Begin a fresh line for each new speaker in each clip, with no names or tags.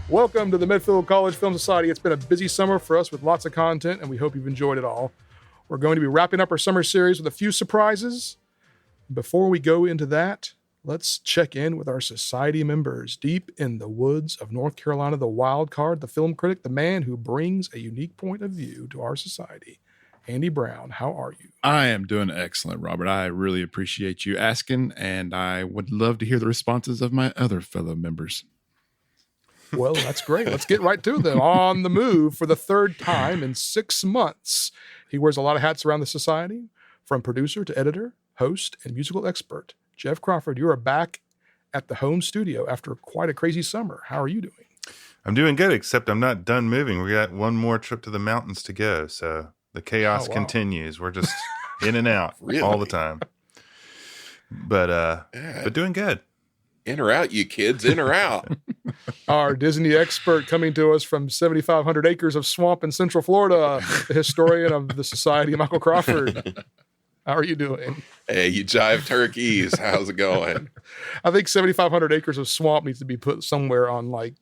Welcome to the Medfield College Film Society. It's been a busy summer for us with lots of content, and we hope you've enjoyed it all. We're going to be wrapping up our summer series with a few surprises. Before we go into that, let's check in with our society members. Deep in the woods of North Carolina, the wild card, the film critic, the man who brings a unique point of view to our society. Andy Brown, how are you?
I am doing excellent, Robert. I really appreciate you asking, and I would love to hear the responses of my other fellow members.
Well, that's great. Let's get right to them. On the move for the third time in 6 months. He wears a lot of hats around the society, from producer to editor, host, and musical expert. Jeff Crawford, you are back at the home studio after quite a crazy summer. How are you doing?
I'm doing good, except I'm not done moving. We got one more trip to the mountains to go, so the chaos continues. We're just in and out all the time. But doing good.
In or out, you kids, in or out.
Our Disney expert coming to us from 7,500 acres of swamp in Central Florida, the historian of the society, Michael Crawford. How are you doing?
Hey, you jive turkeys. How's it going?
I think 7,500 acres of swamp needs to be put somewhere on, like,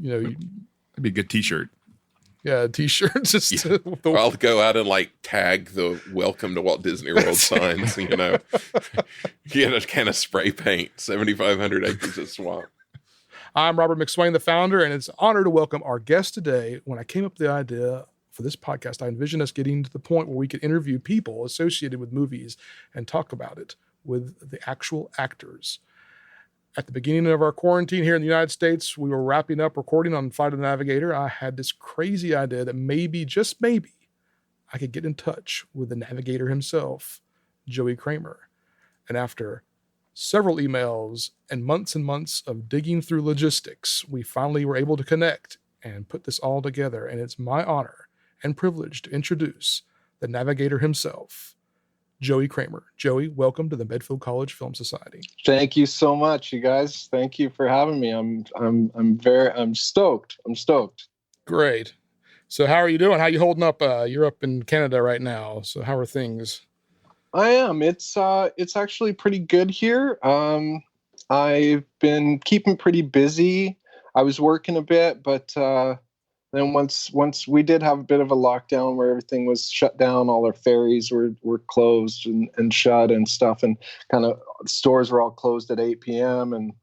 That'd be a good T-shirt.
Yeah, T-shirt. Just
I'll go out and tag the "Welcome to Walt Disney World" signs. Get a can of spray paint. 7,500 acres of swamp.
I'm Robert McSwain, the founder, and it's an honor to welcome our guest today. When I came up with the idea for this podcast, I envisioned us getting to the point where we could interview people associated with movies and talk about it with the actual actors. At the beginning of our quarantine here in the United States, we were wrapping up recording on Life After The Navigator. I had this crazy idea that maybe, just maybe, I could get in touch with the Navigator himself, Joey Cramer. And after several emails and months of digging through logistics, we finally were able to connect and put this all together. And it's my honor and privilege to introduce the Navigator himself, Joey Cramer. Joey, welcome to the Medfield College Film Society.
Thank you so much, you guys. Thank you for having me. I'm stoked.
Great. So how are you doing? How are you holding up? You're up in Canada right now. So how are things?
I am. It's actually pretty good here. I've been keeping pretty busy. I was working a bit, but then once we did have a bit of a lockdown where everything was shut down, all our ferries were closed and shut and stuff, and kind of stores were all closed at 8 p.m. And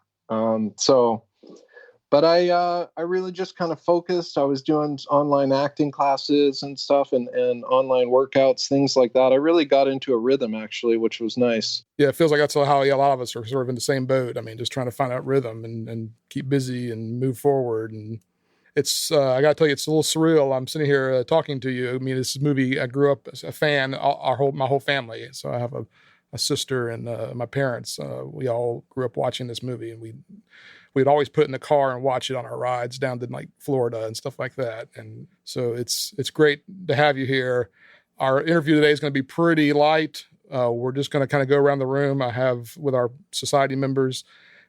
but I really just kind of focused. I was doing online acting classes and stuff and online workouts, things like that. I really got into a rhythm, actually, which was nice.
Yeah, it feels like that's how a lot of us are sort of in the same boat. I mean, just trying to find out rhythm and keep busy and move forward. And it's, I got to tell you, it's a little surreal. I'm sitting here talking to you. I mean, this movie, I grew up as a fan, my whole family. So I have a sister and my parents. We all grew up watching this movie, and we'd always put it in the car and watch it on our rides down to Florida and stuff like that. And so it's great to have you here. Our interview today is going to be pretty light. We're just going to kind of go around the room I have with our society members,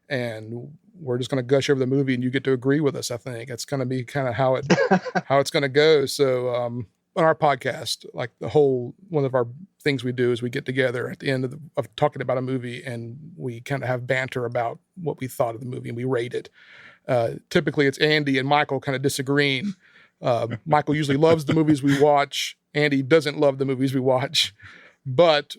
and we're just going to gush over the movie, and you get to agree with us. I think it's going to be kind of how it's going to go. So on our podcast, one of our things we do is we get together at the end of talking about a movie, and we kind of have banter about what we thought of the movie, and we rate it. Typically it's Andy and Michael kind of disagreeing. Michael usually loves the movies we watch. Andy doesn't love the movies we watch. But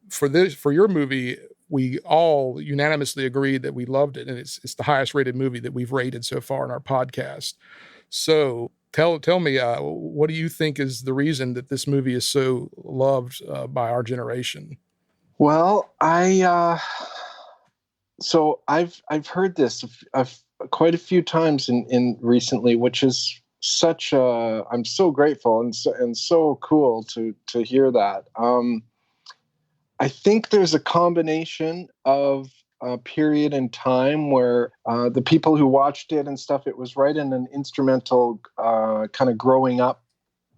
for your movie, we all unanimously agreed that we loved it, and it's the highest rated movie that we've rated so far in our podcast. So tell me, what do you think is the reason that this movie is so loved by our generation?
Well, so I've heard this quite a few times in recently, which is I'm so grateful and so cool to hear that. I think there's a combination of a period in time where the people who watched it and stuff, it was right in an instrumental kind of growing up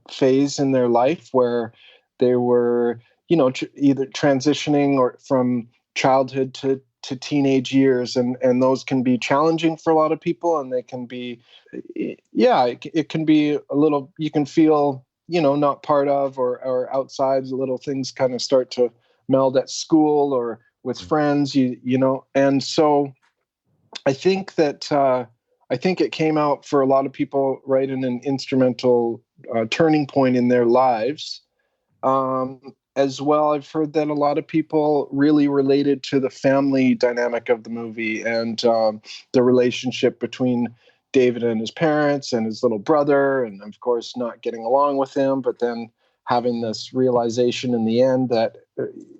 phase in their life where they were, either transitioning or from childhood to teenage years. And those can be challenging for a lot of people, and they can be, it can be a little, you can feel, not part of or outside. Little things kind of start to meld at school or with friends, and so I think that I think it came out for a lot of people right in an instrumental turning point in their lives. As well, I've heard that a lot of people really related to the family dynamic of the movie and the relationship between David and his parents and his little brother, and of course not getting along with him, but then having this realization in the end that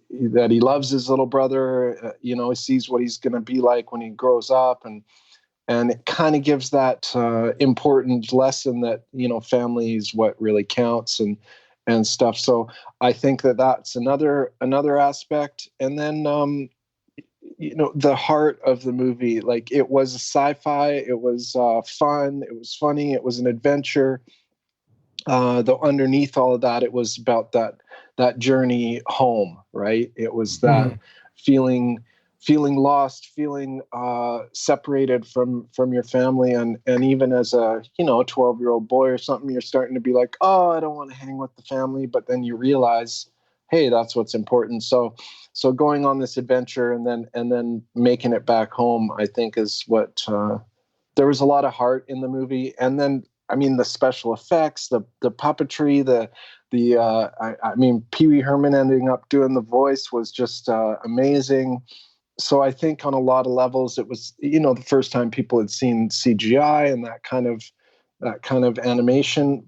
he loves his little brother. He sees what he's going to be like when he grows up, and it kind of gives that important lesson that family is what really counts and stuff. So I think that that's another aspect. And then the heart of the movie, like, it was a sci-fi, it was fun, it was funny, it was an adventure. Though underneath all of that, it was about that journey home, right? It was that feeling lost, feeling separated from your family, and even as a 12-year-old boy or something, you're starting to be like, oh, I don't want to hang with the family, but then you realize, hey, that's what's important. So going on this adventure and then making it back home, I think is what there was a lot of heart in the movie. And then, I mean, the special effects, the puppetry, Pee Wee Herman ending up doing the voice was just amazing. So I think on a lot of levels, it was, the first time people had seen CGI and that kind of animation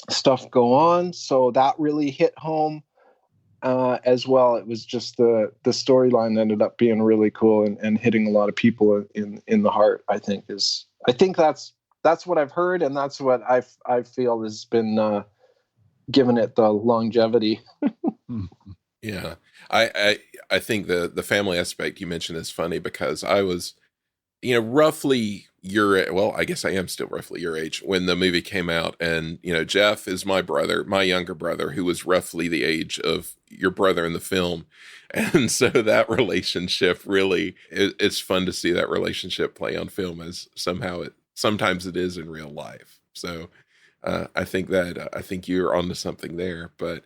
stuff go on. So that really hit home as well. It was just the storyline ended up being really cool and hitting a lot of people in the heart. I think that's what I've heard, and that's what I feel has been given it the longevity.
Yeah. I think the family aspect you mentioned is funny because I was, roughly I guess I am still roughly your age when the movie came out. And, Jeff is my brother, my younger brother, who was roughly the age of your brother in the film. And so that relationship really, it's fun to see that relationship play on film as sometimes it is in real life. So I think you're onto something there. But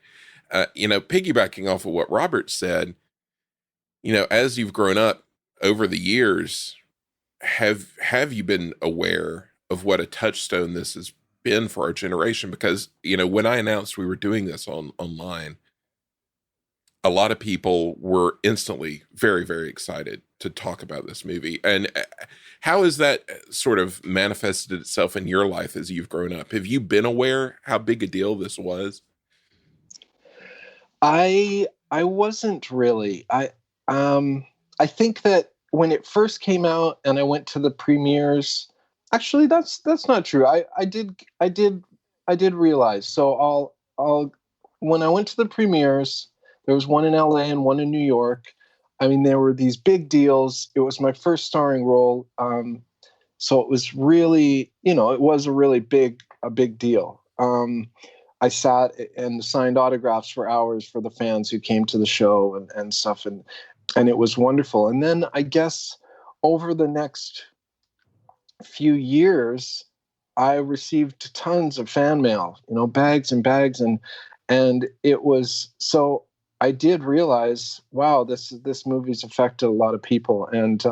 piggybacking off of what Robert said, as you've grown up over the years, have you been aware of what a touchstone this has been for our generation? Because, when I announced we were doing this online, a lot of people were instantly very, very excited to talk about this movie. And how has that sort of manifested itself in your life as you've grown up? Have you been aware how big a deal this was?
I wasn't really. I think that when it first came out and I went to the premieres, actually that's not true. I did realize. So when I went to the premieres, there was one in LA and one in New York. I mean, there were these big deals. It was my first starring role. So it was really, it was a really big deal. I sat and signed autographs for hours for the fans who came to the show and stuff. And it was wonderful. And then I guess over the next few years, I received tons of fan mail, bags and bags. And it was, so I did realize, wow, this movie's affected a lot of people. And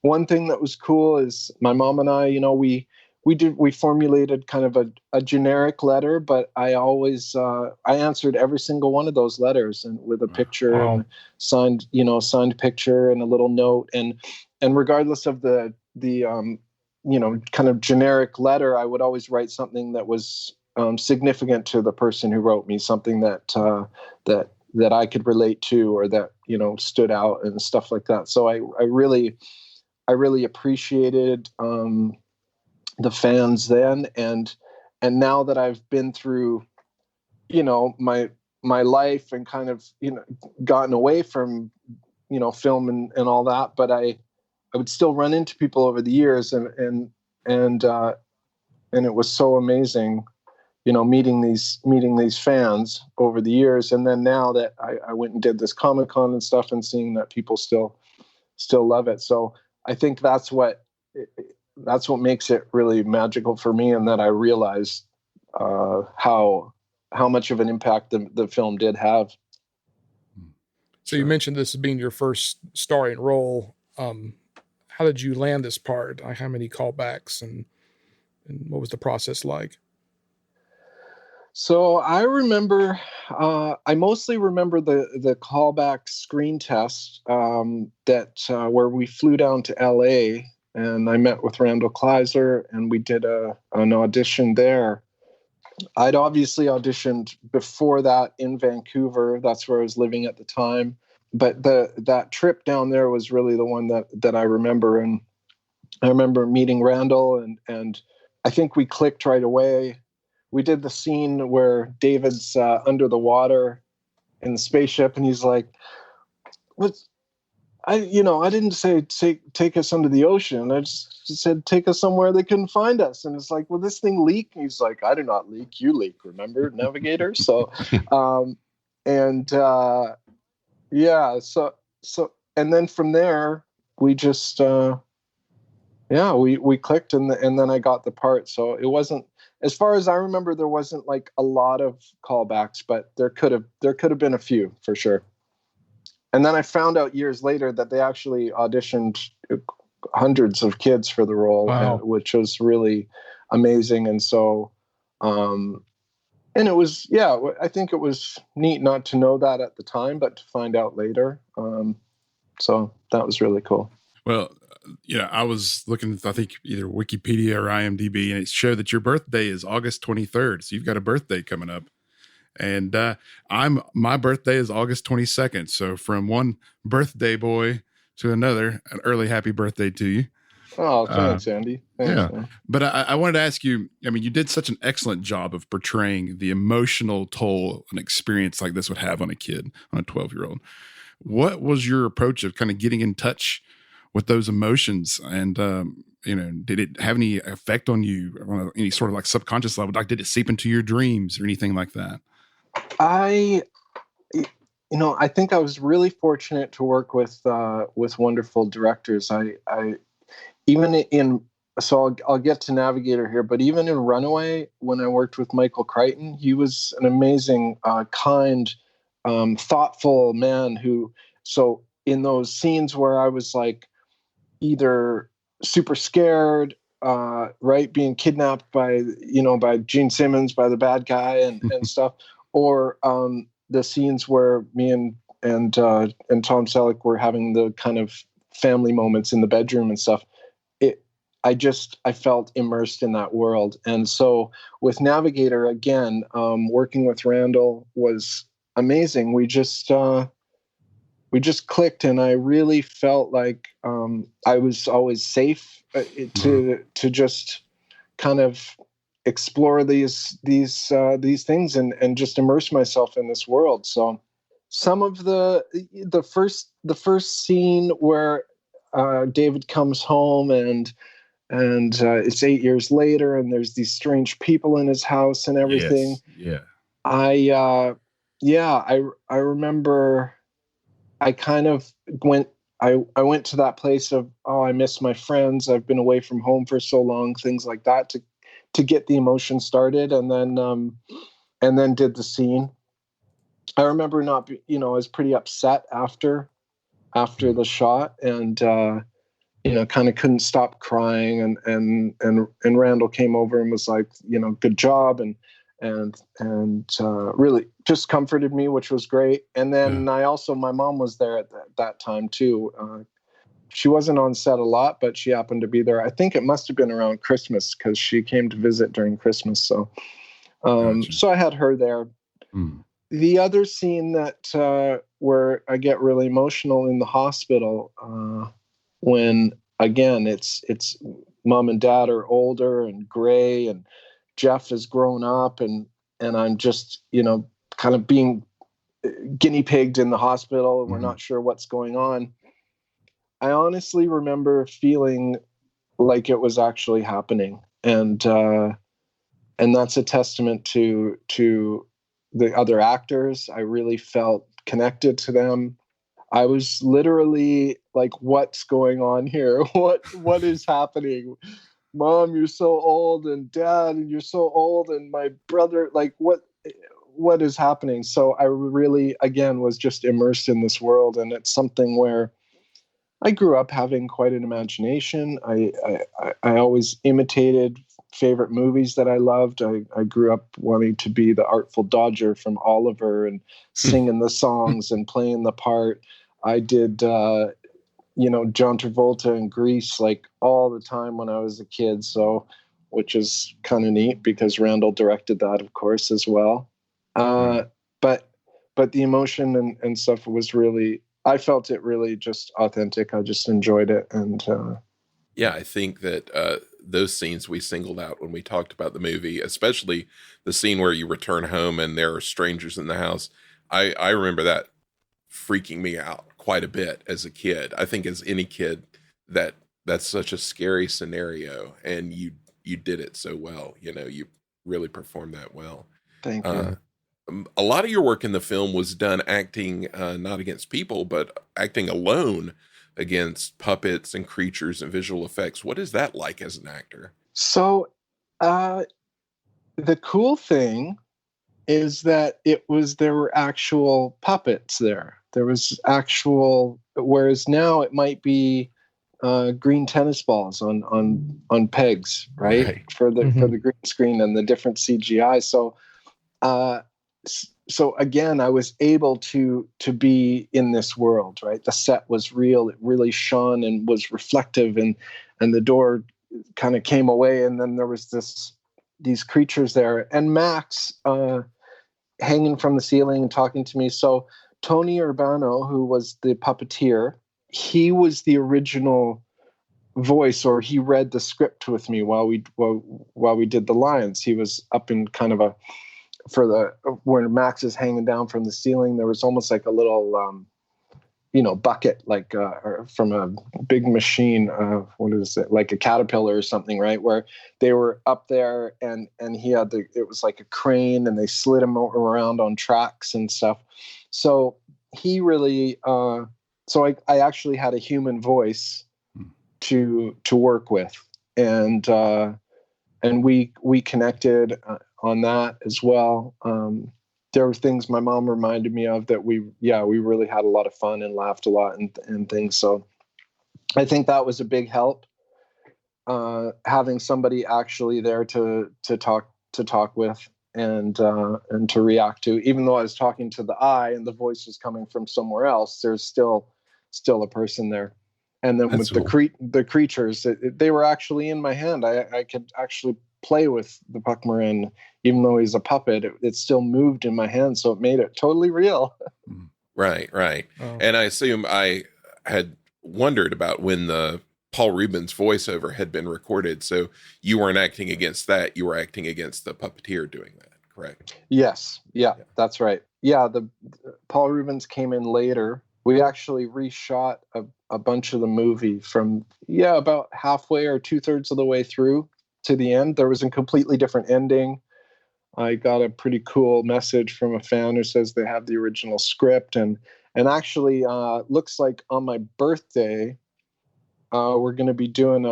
one thing that was cool is my mom and I, we formulated kind of a generic letter, but I always I answered every single one of those letters and with a picture and signed picture and a little note, and regardless of the kind of generic letter, I would always write something that was significant to the person who wrote me, something that I could relate to or that stood out and stuff like that. So I really appreciated the fans then, and now that I've been through my life and kind of gotten away from film and all that, but I would still run into people over the years, and it was so amazing meeting these fans over the years. And then now that I went and did this Comic-Con and stuff, and seeing that people still love it, so I think that's what makes it really magical for me, and that I realized how much of an impact the film did have.
So you mentioned this as being your first starring role. how did you land this part? Like how many callbacks and what was the process like?
So I remember, I mostly remember the callback screen test where we flew down to LA and I met with Randall Kleiser and we did an audition there. I'd obviously auditioned before that in Vancouver. That's where I was living at the time. But that trip down there was really the one that I remember. And I remember meeting Randall and I think we clicked right away. We did the scene where David's under the water in the spaceship, and he's like, "What? I didn't say take us under the ocean. I just said take us somewhere they couldn't find us." And it's like, "Will this thing leak?" And he's like, "I do not leak. You leak. Remember, Navigator." So, yeah. So, and then from there, we just we clicked, and then I got the part. So it wasn't. As far as I remember, there wasn't like a lot of callbacks, but there could have been a few for sure. And then I found out years later that they actually auditioned hundreds of kids for the role,
wow.
Which was really amazing. And so, and it was, I think it was neat not to know that at the time, but to find out later. So that was really cool.
Well, I was looking at, I think, either Wikipedia or IMDb, and it showed that your birthday is August 23rd. So you've got a birthday coming up. And my birthday is August 22nd. So from one birthday boy to another, an early happy birthday to you.
Oh, thanks, Andy. Thanks,
yeah.
man.
But I wanted to ask you, I mean, you did such an excellent job of portraying the emotional toll an experience like this would have on a kid, on a 12-year-old. What was your approach of kind of getting in touch with those emotions? And, did it have any effect on you on any sort of like subconscious level? Like, did it seep into your dreams or anything like that?
I think I was really fortunate to work with wonderful directors. I'll get to Navigator here, but even in Runaway, when I worked with Michael Crichton, he was an amazing, kind, thoughtful man so in those scenes where I was like either super scared, right, being kidnapped by Gene Simmons, by the bad guy and stuff, or the scenes where me and Tom Selleck were having the kind of family moments in the bedroom and stuff. I felt immersed in that world. And so with Navigator, again, working with Randall was amazing. We just clicked, and I really felt like I was always safe to just kind of explore these things and just immerse myself in this world. So some of the first scene where David comes home and it's 8 years later and there's these strange people in his house and everything.
Yes.
Yeah. I remember I kind of went to that place of, oh, I miss my friends. I've been away from home for so long, things like that to get the emotion started. And then did the scene. I remember I was pretty upset after the shot and, kind of couldn't stop crying and Randall came over and was like, good job. And really just comforted me, which was great. And then my mom was there at that time too. She wasn't on set a lot, but she happened to be there. I think it must've been around Christmas because she came to visit during Christmas. So,
Gotcha.
So I had her there. Mm. The other scene that, where I get really emotional in the hospital, when again, it's mom and dad are older and gray and Jeff has grown up and I'm just, kind of being guinea pigged in the hospital and we're not sure what's going on. I honestly remember feeling like it was actually happening. And that's a testament to the other actors. I really felt connected to them. I was literally like, what's going on here? What is happening? Mom, you're so old, and Dad, you're so old, and my brother, like what is happening? So I really, again, was just immersed in this world. And it's something where I grew up having quite an imagination. I always imitated favorite movies that I loved. I grew up wanting to be the Artful Dodger from Oliver and singing the songs and playing the part. I did, John Travolta in Grease like all the time when I was a kid. So, which is kind of neat because Randall directed that, of course, as well. But the emotion and stuff was really, I felt it really just authentic. I just enjoyed it. And
yeah, I think that those scenes we singled out when we talked about the movie, especially the scene where you return home and there are strangers in the house. I remember that freaking me out quite a bit as a kid. I think as any kid that's such a scary scenario, and you did it so well. You really performed that well.
Thank you.
A lot of your work in the film was done acting not against people, but acting alone against puppets and creatures and visual effects. What is that like as an actor?
So the cool thing is that there were actual puppets there. There was actual, whereas now it might be green tennis balls on pegs, right? For the green screen and the different CGI. So again, I was able to be in this world, right? The set was real. It really shone and was reflective, and the door kind of came away, and then there was these creatures there, and Max hanging from the ceiling and talking to me. So Tony Urbano, who was the puppeteer, he was the original voice, or he read the script with me while we did the lines. He was up in kind of where Max is hanging down from the ceiling. There was almost like a little, bucket, like from a big machine. What is it? Like a caterpillar or something, right? Where they were up there, and he had it was like a crane, and they slid him around on tracks and stuff. So he really, so I actually had a human voice to work with, and we connected on that as well. There were things my mom reminded me of that we really had a lot of fun and laughed a lot and things. So I think that was a big help, having somebody actually there to talk with and to react to. Even though I was talking to the eye and the voice was coming from somewhere else, there's still a person there. And then with the creatures, they were actually in my hand. I could actually play with the Puckmarin, even though he's a puppet. It still moved in my hand, so it made it totally real.
Right. Oh. And I assume I had wondered about when the Paul Rubens voiceover had been recorded. So you weren't acting against that; you were acting against the puppeteer doing that, correct?
Yes, yeah, that's right. Yeah, the Paul Rubens came in later. We actually reshot a bunch of the movie from about halfway or 2/3 of the way through to the end. There was a completely different ending. I got a pretty cool message from a fan who says they have the original script, and actually looks like on my birthday we're going to be doing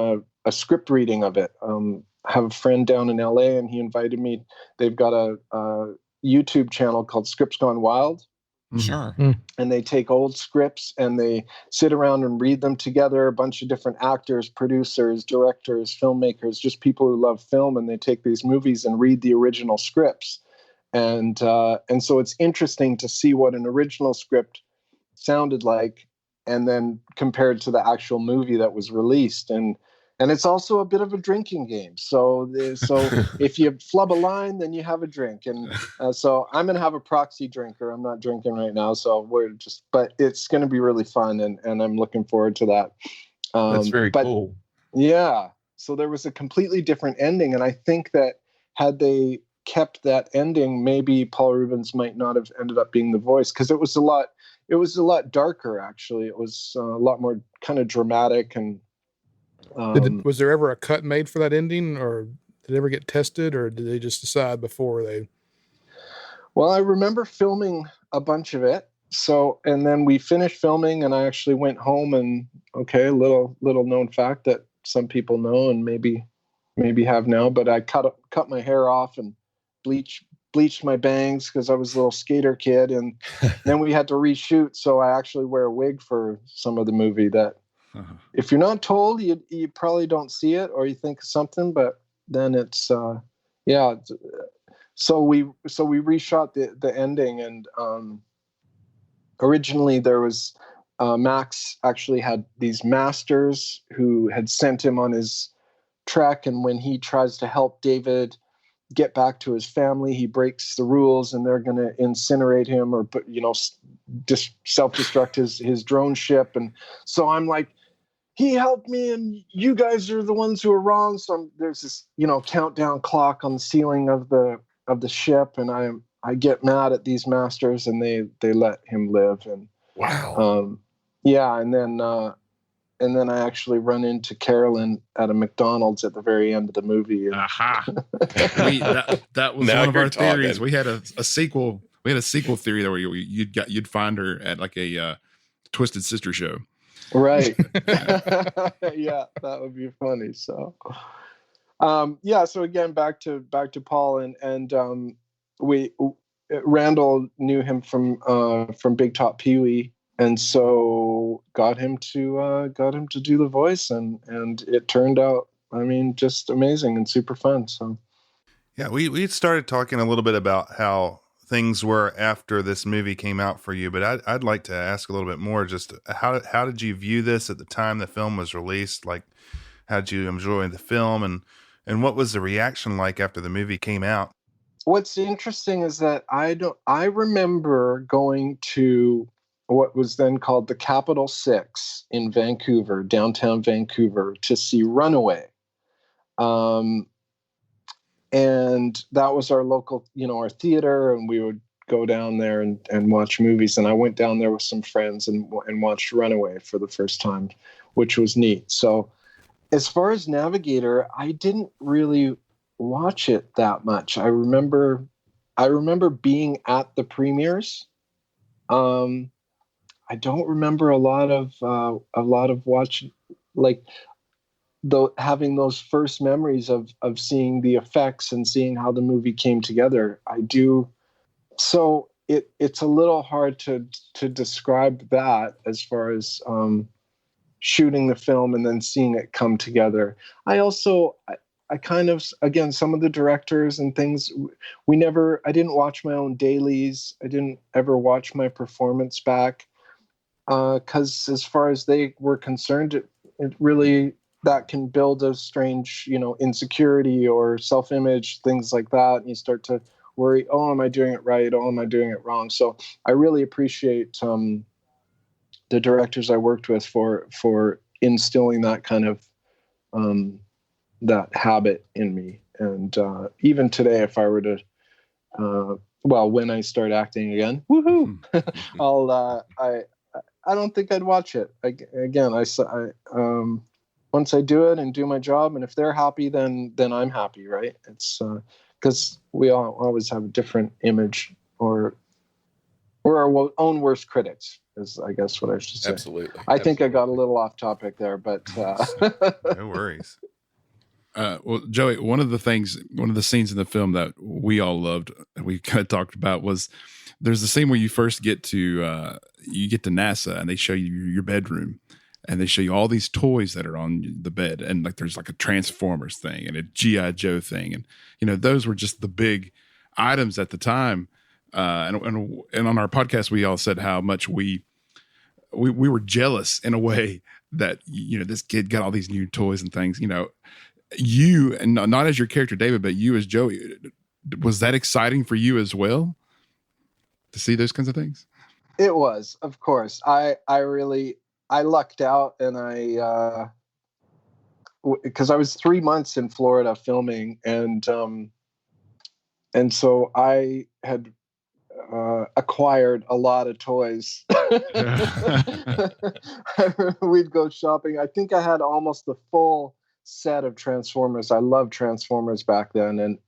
a script reading of it. I have a friend down in LA, and he invited me. They've got a YouTube channel called Scripts Gone Wild.
Sure.
And they take old scripts and they sit around and read them together, a bunch of different actors, producers, directors, filmmakers, just people who love film, and they take these movies and read the original scripts. And so it's interesting to see what an original script sounded like and then compared to the actual movie that was released. And it's also a bit of a drinking game. So if you flub a line, then you have a drink. And so I'm going to have a proxy drinker. I'm not drinking right now. So but it's going to be really fun. And I'm looking forward to that.
That's very cool.
Yeah. So there was a completely different ending. And I think that had they kept that ending, maybe Paul Rubens might not have ended up being the voice, because it was a lot darker, actually. It was a lot more kind of dramatic and,
was there ever a cut made for that ending, or did it ever get tested, or did they just decide before they?
Well, I remember filming a bunch of it. So, and then we finished filming, and I actually went home and a little known fact that some people know and maybe have now, but I cut my hair off and bleached my bangs because I was a little skater kid, and then we had to reshoot. So I actually wear a wig for some of the movie that if you're not told, you probably don't see it, or you think of something, but then it's yeah. So we reshot the ending, and originally there was Max actually had these masters who had sent him on his trek, and when he tries to help David get back to his family, he breaks the rules, and they're going to incinerate him or just self-destruct his drone ship. And so I'm like, he helped me, and you guys are the ones who are wrong. So there's this countdown clock on the ceiling of the ship, and I get mad at these masters, and they let him live. And
wow.
Yeah, and then I actually run into Carolyn at a McDonald's at the very end of the movie.
Aha! that was one of our theories. We had a sequel. We had a sequel theory that where you'd find her at like a Twisted Sister show.
Right. Yeah, that would be funny. So, yeah. So again, back to Paul, and Randall knew him from Big Top Pee-wee. And so got him to do the voice, and it turned out, I mean, just amazing and super fun. So,
yeah, we started talking a little bit about how things were after this movie came out for you, but I'd like to ask a little bit more. Just how did you view this at the time the film was released? Like, how did you enjoy the film, and what was the reaction like after the movie came out?
What's interesting is that I remember going to what was then called the Capitol 6 in Vancouver, downtown Vancouver, to see Runaway. And that was our local, our theater, and we would go down there and watch movies. And I went down there with some friends and watched Runaway for the first time, which was neat. So as far as Navigator, I didn't really watch it that much. I remember being at the premieres. I don't remember a lot of watching, like having those first memories of seeing the effects and seeing how the movie came together. I do. So it's a little hard to describe that as far as shooting the film and then seeing it come together. I kind of, again, some of the directors and things, I didn't watch my own dailies. I didn't ever watch my performance back. Because as far as they were concerned, it really, that can build a strange, insecurity or self-image, things like that. And you start to worry, oh, am I doing it right? Oh, am I doing it wrong? So I really appreciate the directors I worked with for instilling that kind of that habit in me. And even today, if I were to, when I start acting again, woohoo, I don't think I'd watch it. Once I do it and do my job, and if they're happy, then I'm happy, right? It's because we all always have a different image, or we're our own worst critics, is I guess what I should say.
Absolutely.
I think I got a little off topic there, but
no worries.
Well, Joey, one of the scenes in the film that we all loved, we kind of talked about, was there's the scene where you first get to NASA and they show you your bedroom and they show you all these toys that are on the bed, and like there's like a Transformers thing and a G.I. Joe thing, and those were just the big items at the time. And on our podcast, we all said how much we were jealous in a way that this kid got all these new toys and things. You, and not as your character David, but you as Joey, was that exciting for you as well to see those kinds of things?
It was, of course. I lucked out, and because I was 3 months in Florida filming, and so I had acquired a lot of toys. We'd go shopping. I think I had almost the full set of Transformers. I loved Transformers back then, and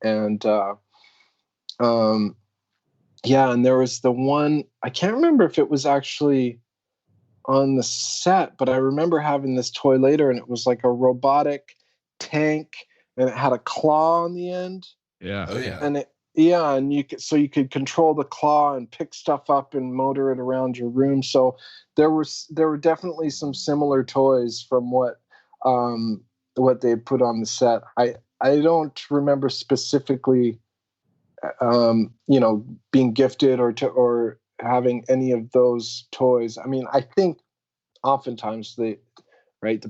and there was the one, I can't remember if it was actually on the set, but I remember having this toy later, and it was like a robotic tank, and it had a claw on the end.
Yeah.
Oh yeah.
And Yeah, and you could control the claw and pick stuff up and motor it around your room. So there were definitely some similar toys from what they put on the set. I don't remember specifically, being gifted or having any of those toys. I mean, I think oftentimes the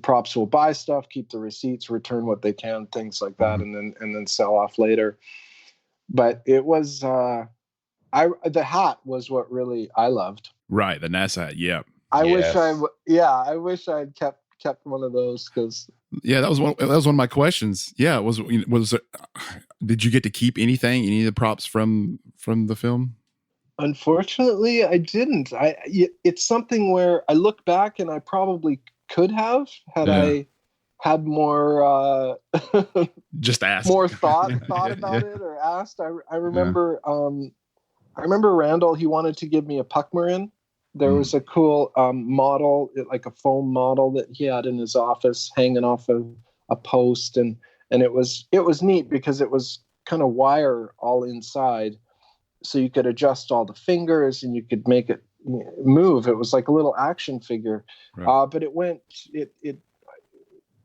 props will buy stuff, keep the receipts, return what they can, things like that, and then sell off later. But it was the hat was what really I loved.
Right, the NASA hat. Yeah.
I wish I had kept one of those, because
that was one of my questions. Yeah, did you get to keep any of the props from the film?
Unfortunately, I didn't. It's something where I look back and I probably could have had I had more
just asked
more thought about it, or asked. I remember Randall, he wanted to give me a puck marin. There was a cool model, like a foam model that he had in his office hanging off of a post, and it was neat because it was kind of wire all inside, so you could adjust all the fingers and you could make it move. It was like a little action figure, right. But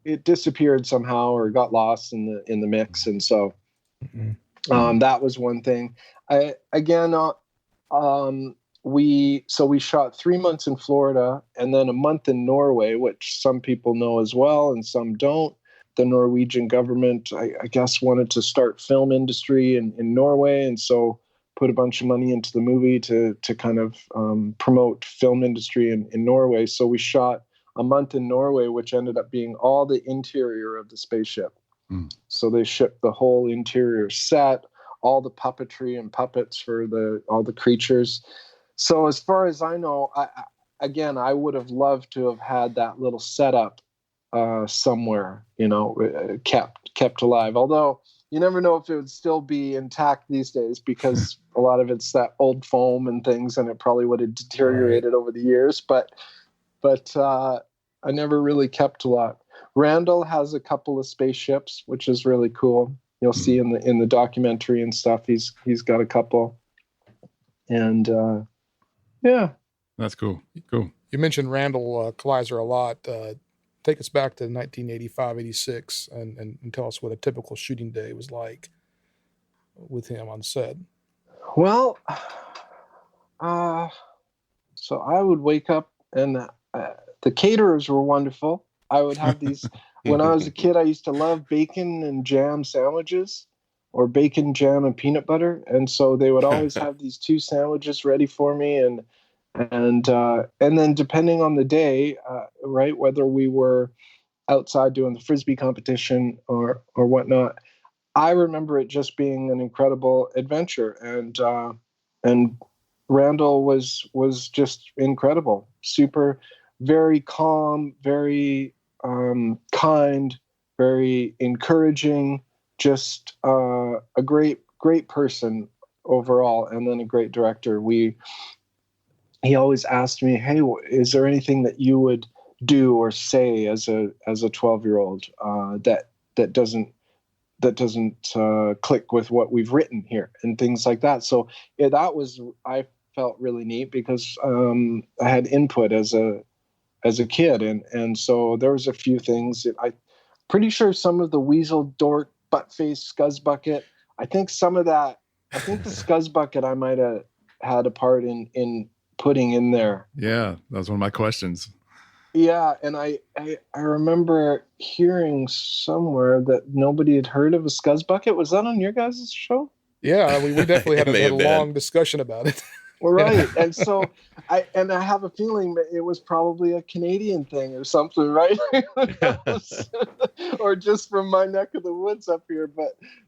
it disappeared somehow or got lost in the mix, and so that was one thing. We shot 3 months in Florida and then a month in Norway, which some people know as well and some don't. The Norwegian government, I guess, wanted to start film industry in Norway, and so put a bunch of money into the movie to kind of promote film industry in Norway. So we shot a month in Norway, which ended up being all the interior of the spaceship. So they shipped the whole interior set, all the puppetry and puppets for all the creatures. So as far as I know, I would have loved to have had that little setup somewhere, kept alive. Although you never know if it would still be intact these days, because a lot of it's that old foam and things, and it probably would have deteriorated over the years. But I never really kept a lot. Randall has a couple of spaceships, which is really cool. You'll see in the documentary and stuff. He's got a couple, and
that's cool. Cool.
You mentioned Randall Kleiser a lot. Take us back to 1985, 86, and tell us what a typical shooting day was like with him on set.
Well, so I would wake up, and the caterers were wonderful. I would have these, when I was a kid, I used to love bacon and jam sandwiches, or bacon, jam, and peanut butter. And so they would always have these 2 sandwiches ready for me. And then depending on the day, whether we were outside doing the Frisbee competition or whatnot, I remember it just being an incredible adventure. And Randall was just incredible, super, very calm, very kind, very encouraging, just a great person overall, and then a great director. He always asked me, "Hey, is there anything that you would do or say as a 12-year-old that doesn't click with what we've written here?" and things like that. So I felt really neat, because I had input as a kid, and so there was a few things that I'm pretty sure some of the weasel, dork, butt face, scuzz bucket. I think the scuzz bucket I might have had a part in putting in there.
Yeah, that was one of my questions.
Yeah, and I remember hearing somewhere that nobody had heard of a scuzz bucket. Was that on your guys' show?
Yeah, we definitely had a long discussion about it.
Right. And so I have a feeling that it was probably a Canadian thing or something, right? Or just from my neck of the woods up here.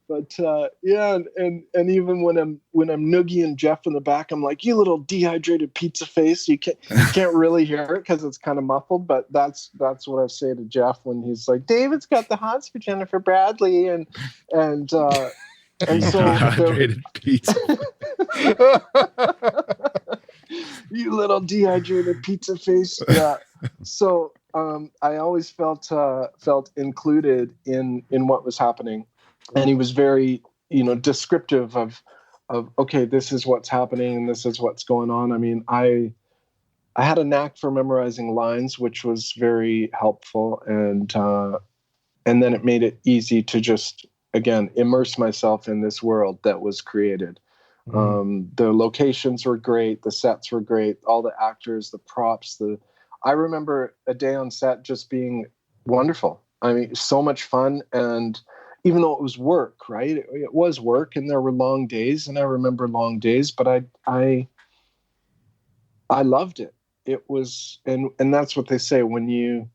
But yeah, and even when I'm noogieing Jeff in the back, I'm like, "You little dehydrated pizza face." You can't really hear it because it's kind of muffled, but that's what I say to Jeff when he's like, "David's got the hots for Jennifer Bradley," and so
dehydrated pizza.
You little dehydrated pizza face. Yeah. So I always felt included in what was happening, and he was very descriptive of okay, this is what's happening and this is what's going on. I mean, I had a knack for memorizing lines, which was very helpful, and then it made it easy to just, again, immerse myself in this world that was created. The locations were great, the sets were great, all the actors, the props. I remember a day on set just being wonderful. I mean, so much fun, and even though it was work, right? It was work, and there were long days, and I remember long days, but I loved it. It was, and that's what they say, when you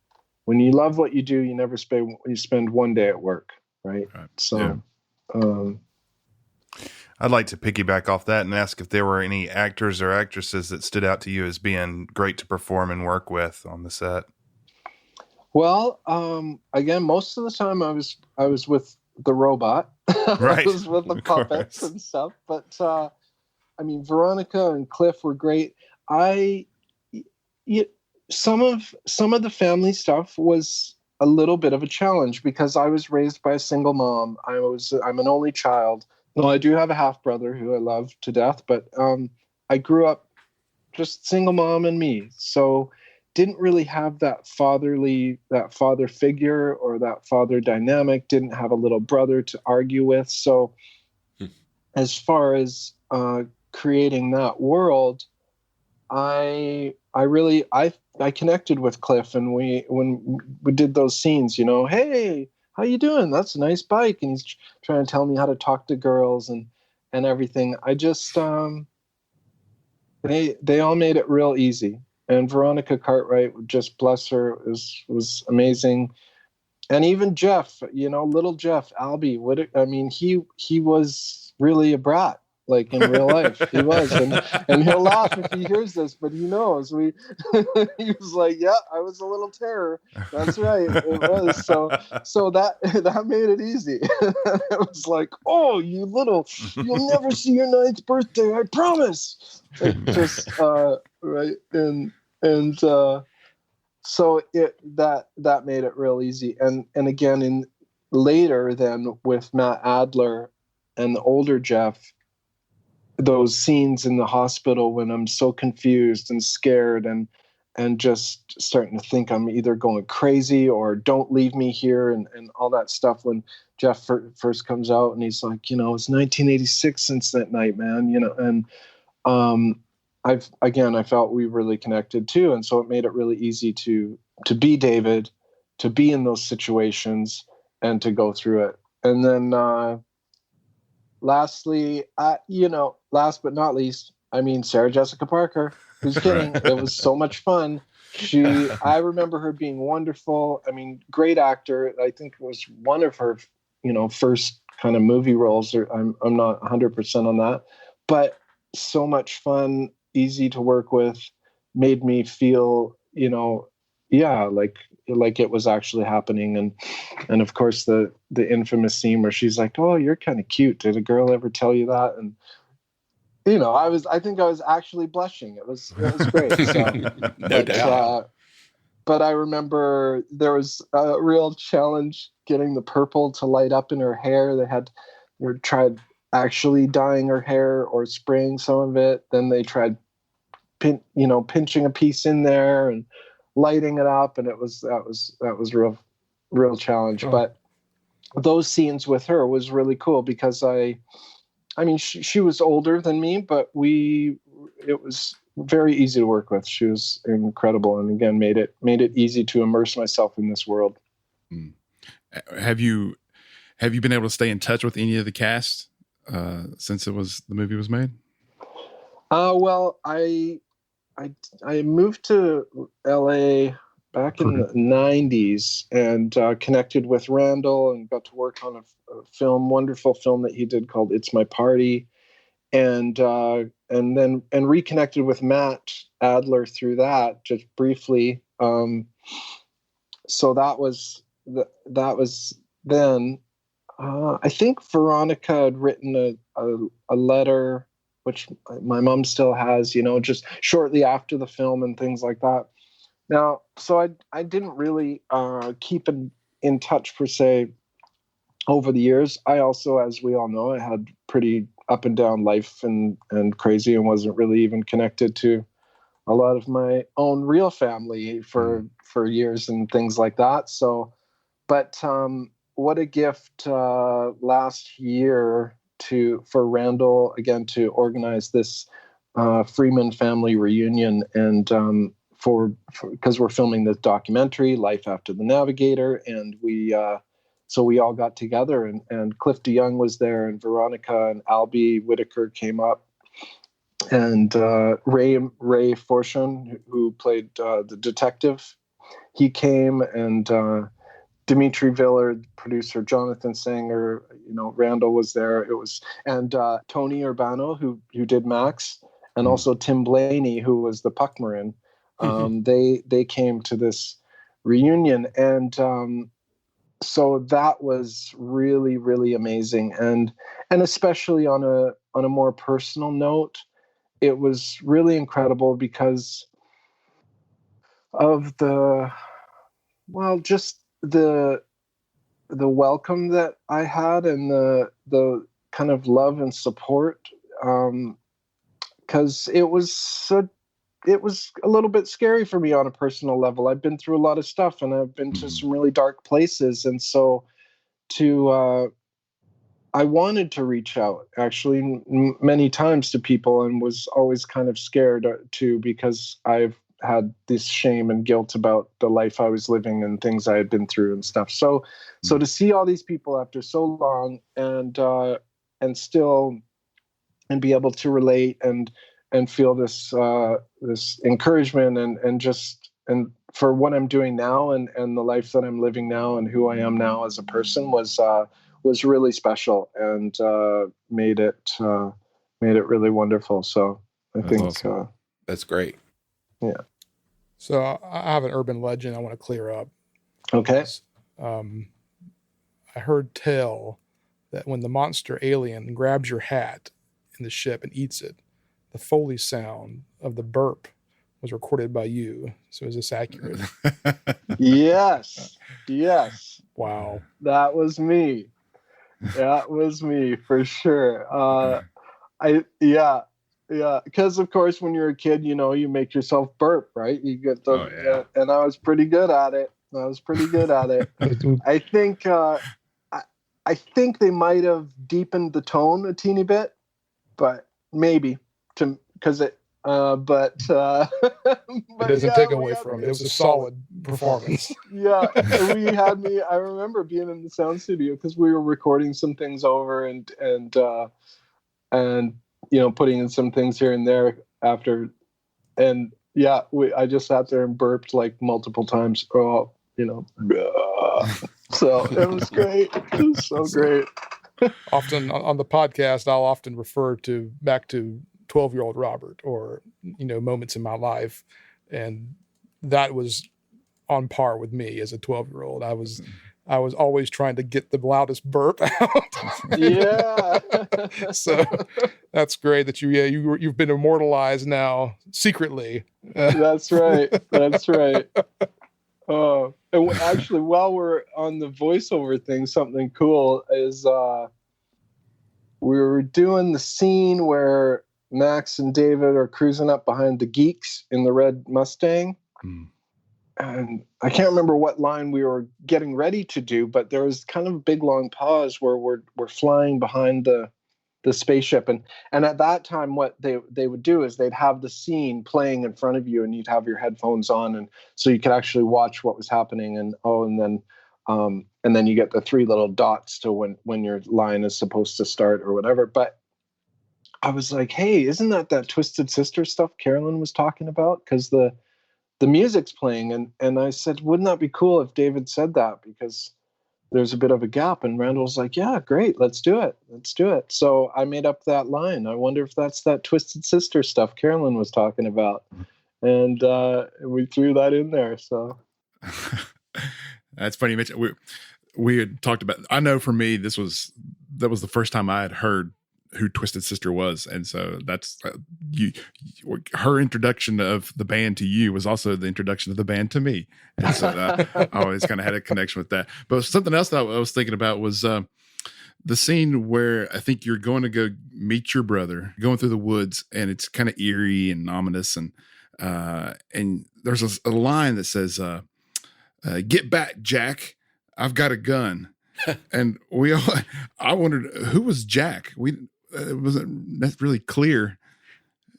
love what you do, you spend one day at work, right? So,
I'd like to piggyback off that and ask if there were any actors or actresses that stood out to you as being great to perform and work with on the set.
Well, again, most of the time I was with the robot,
Right?
I was with the puppets and stuff. But I mean, Veronica and Cliff were great. Some of the family stuff was a little bit of a challenge because I was raised by a single mom. I'm an only child. Well, I do have a half brother who I love to death, but I grew up just single mom and me. So didn't really have that father figure or that father dynamic, didn't have a little brother to argue with. So as far as creating that world, I connected with Cliff, and when we did those scenes, hey, how you doing? That's a nice bike. And he's trying to tell me how to talk to girls and everything. I just, they all made it real easy. And Veronica Cartwright, just bless her, was amazing. And even Jeff, little Jeff, Albie, he was really a brat, like in real life. He was, and he'll laugh if he hears this, but he knows. He was like, yeah, I was a little terror. That's right, it was. So that made it easy. It was like, oh, you'll never see your 9th birthday, I promise. Just right, and so that made it real easy. And again, later then with Matt Adler and the older Jeff, those scenes in the hospital when I'm so confused and scared and just starting to think I'm either going crazy or don't leave me here and all that stuff. When Jeff first comes out and he's like, it's 1986 since that night, man, and I felt we really connected too. And so it made it really easy to be David, to be in those situations and to go through it. And then, lastly, last but not least, Sarah Jessica Parker. Who's kidding? Right. It was so much fun. I remember her being wonderful. Great actor. I think it was one of her, first kind of movie roles. Or I'm not 100% on that, but so much fun, easy to work with, made me feel, like it was actually happening. And of course the infamous scene where she's like, oh, you're kind of cute. Did a girl ever tell you that? And I think I was actually blushing. It was great. So,
no doubt.
But I remember there was a real challenge getting the purple to light up in her hair. They tried actually dyeing her hair or spraying some of it. Then they tried pinching a piece in there and lighting it up, and that was real challenge. Oh. But those scenes with her was really cool because she was older than me, but it was very easy to work with. She was incredible, and again made it easy to immerse myself in this world.
Have you been able to stay in touch with any of the cast since the movie was made?
Well, I moved to LA back in the 90s and connected with Randall and got to work on a wonderful film that he did called It's My Party, and then reconnected with Matt Adler through that just briefly. So that was then. I think Veronica had written a letter, which my mom still has, just shortly after the film and things like that. Now, so I didn't really keep in touch per se over the years. I also, as we all know, I had pretty up and down life and crazy, and wasn't really even connected to a lot of my own real family for years and things like that. So, but what a gift last year for Randall again to organize this Freeman family reunion, and because we're filming this documentary, Life After the Navigator, and so we all got together, and Cliff DeYoung was there, and Veronica and Albie Whitaker came up, and Ray Forshun, who played the detective, he came, and Dimitri Villard, producer, Jonathan Sanger, Randall was there. It was, and Tony Urbano, who did Max, and also Tim Blaney, who was the Puck Marin. They came to this reunion, and so that was really, really amazing, and especially on a more personal note, it was really incredible because of just the welcome that I had, and the kind of love and support, because it was a little bit scary for me on a personal level. I've been through a lot of stuff, and I've been to some really dark places. And so I wanted to reach out actually many times to people, and was always kind of scared too, because I've had this shame and guilt about the life I was living and things I had been through and stuff. So to see all these people after so long and still, and be able to relate and feel this encouragement and for what I'm doing now and the life that I'm living now and who I am now as a person was really special, and made it really wonderful. So I think
awesome.
That's great.
Yeah.
So I have an urban legend I want to clear up.
Okay.
I heard tell that when the monster alien grabs your hat in the ship and eats it, the Foley sound of the burp was recorded by you. So is this accurate?
Yes.
Wow.
That was me. That was me for sure. Yeah. Because of course, when you're a kid, you make yourself burp, right? You get and I was pretty good at it. I think they might have deepened the tone a teeny bit, but maybe because it. But
it doesn't take away from it. It was a solid performance.
Yeah, we had me. I remember being in the sound studio because we were recording some things over and putting in some things here and there after, and yeah, I just sat there and burped like multiple times. So it was great. It was so great.
Often on the podcast, I'll often refer back to 12-year-old Robert, or moments in my life, and that was on par with me as a 12-year-old. I was always trying to get the loudest burp out.
Yeah.
So that's great that you've been immortalized now secretly.
That's right. Oh, and actually, while we're on the voiceover thing, something cool is we were doing the scene where Max and David are cruising up behind the geeks in the red Mustang. And I can't remember what line we were getting ready to do, but there was kind of a big long pause where we're flying behind the spaceship. And at that time, what they would do is they'd have the scene playing in front of you, and you'd have your headphones on, and so you could actually watch what was happening. And then you get the three little dots to when your line is supposed to start or whatever. But I was like, hey, isn't that Twisted Sister stuff Carolyn was talking about? Because the music's playing. And I said, wouldn't that be cool if David said that? Because there's a bit of a gap. And Randall's like, yeah, great. Let's do it. So I made up that line. I wonder if that's that Twisted Sister stuff Carolyn was talking about. And we threw that in there. So
that's funny you mentioned. We had talked about, I know for me, that was the first time I had heard who Twisted Sister was, and so that's her introduction of the band to you was also the introduction of the band to me, and so I always kind of had a connection with that. But something else that I was thinking about was the scene where I think you're going to go meet your brother, going through the woods, and it's kind of eerie and ominous, and there's a line that says, "Get back, Jack! I've got a gun." And I wondered who was Jack. It wasn't that's really clear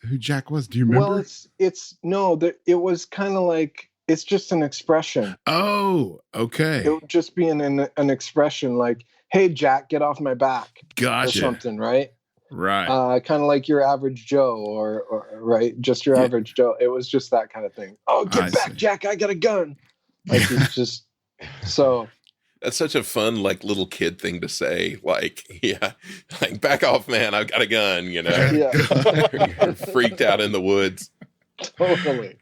who Jack was. Do you remember?
Well, it was kind of like, it's just an expression.
Oh, okay.
It would just be an expression like, "Hey, Jack, get off my back."
Gotcha.
Or something, right?
Right.
Kind of like your average Joe or right? Just your average Joe. It was just that kind of thing. "Oh, get back, Jack, I got a gun." Like, it's just so.
That's such a fun, like, little kid thing to say. Like, yeah, like, "Back off, man, I've got a gun," you know?
Yeah.
You're freaked out in the woods.
Totally.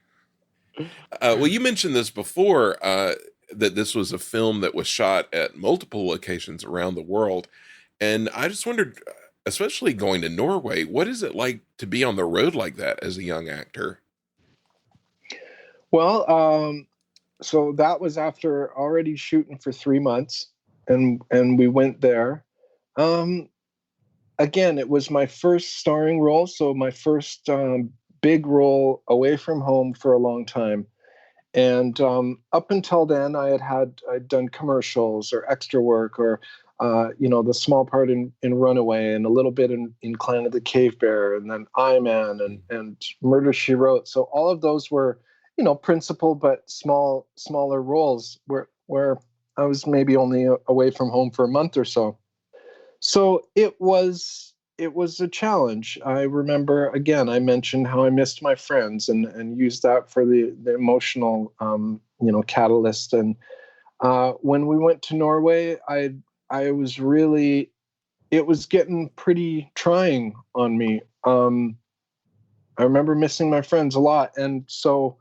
Well, you mentioned this before, that this was a film that was shot at multiple locations around the world. And I just wondered, especially going to Norway, what is it like to be on the road like that as a young actor?
Well, so that was after already shooting for 3 months, and we went there. Again, it was my first starring role, so my first big role away from home for a long time. And up until then, I'd done commercials or extra work, or the small part in Runaway, and a little bit in Clan of the Cave Bear, and then I Man and Murder, She Wrote. So all of those were, principal but smaller roles where I was maybe only away from home for a month or so. So it was a challenge. I remember, again, I mentioned how I missed my friends and used that for the emotional, catalyst. And when we went to Norway, I was really, it was getting pretty trying on me. I remember missing my friends a lot. And so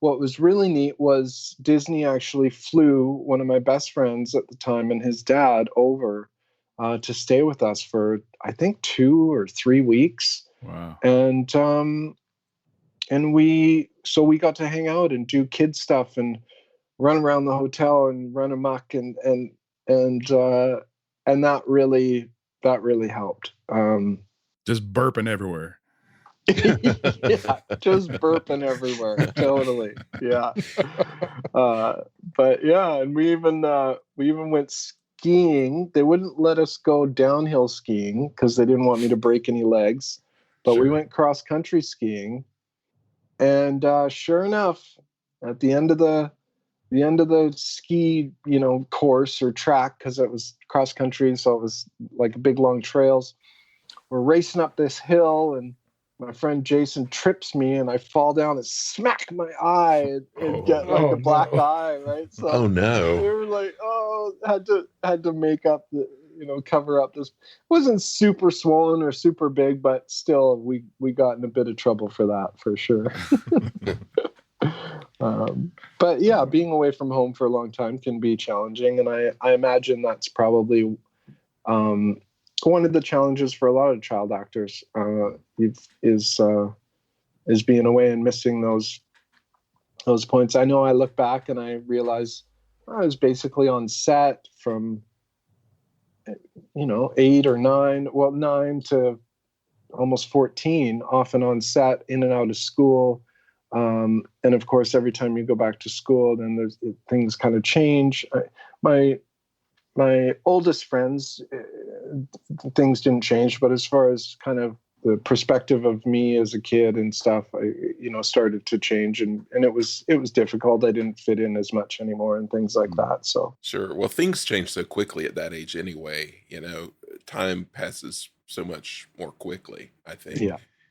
what was really neat was Disney actually flew one of my best friends at the time and his dad over to stay with us for, I think, 2 or 3 weeks.
Wow.
And we got to hang out and do kid stuff and run around the hotel and run amok and that really helped.
Just burping everywhere.
Yeah, just burping everywhere. Totally. Yeah. But yeah, and we even went skiing. They wouldn't let us go downhill skiing because they didn't want me to break any legs. But we went cross country skiing, and sure enough, at the end of the ski, course or track, because it was cross country, so it was like big long trails. We're racing up this hill, and my friend Jason trips me, and I fall down and smack my eye and get like a black eye, right? So
oh no!
We were like, had to make up the, cover up this. It wasn't super swollen or super big, but still, we got in a bit of trouble for that, for sure. But yeah, being away from home for a long time can be challenging, and I imagine that's probably one of the challenges for a lot of child actors is being away and missing those points. I know I look back and I realize I was basically on set from 8 or 9, 9 to almost 14, often on set, in and out of school. And of course, every time you go back to school, then things kind of change. My oldest friends, things didn't change, but as far as kind of the perspective of me as a kid and stuff, started to change, and it was difficult. I didn't fit in as much anymore and things like that. So
sure. Well, things change so quickly at that age anyway. Time passes so much more quickly. I think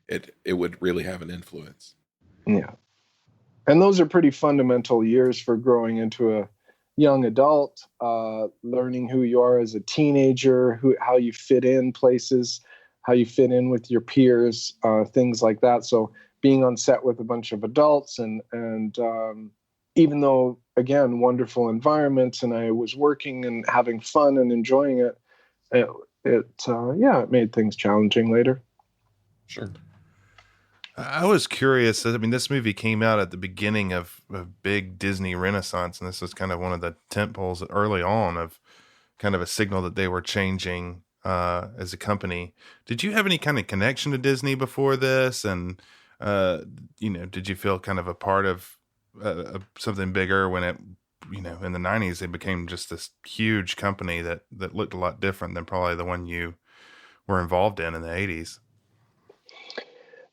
it would really have an influence.
Yeah, and those are pretty fundamental years for growing into a young adult, learning who you are as a teenager, how you fit in places, how you fit in with your peers, things like that. So being on set with a bunch of adults and even though, again, wonderful environments, and I was working and having fun and enjoying it, it made things challenging later.
Sure.
I was curious. I mean, this movie came out at the beginning of a big Disney renaissance, and this was kind of one of the tentpoles early on of kind of a signal that they were changing as a company. Did you have any kind of connection to Disney before this? And, did you feel kind of a part of something bigger when it, in the 90s, it became just this huge company that looked a lot different than probably the one you were involved in the 80s?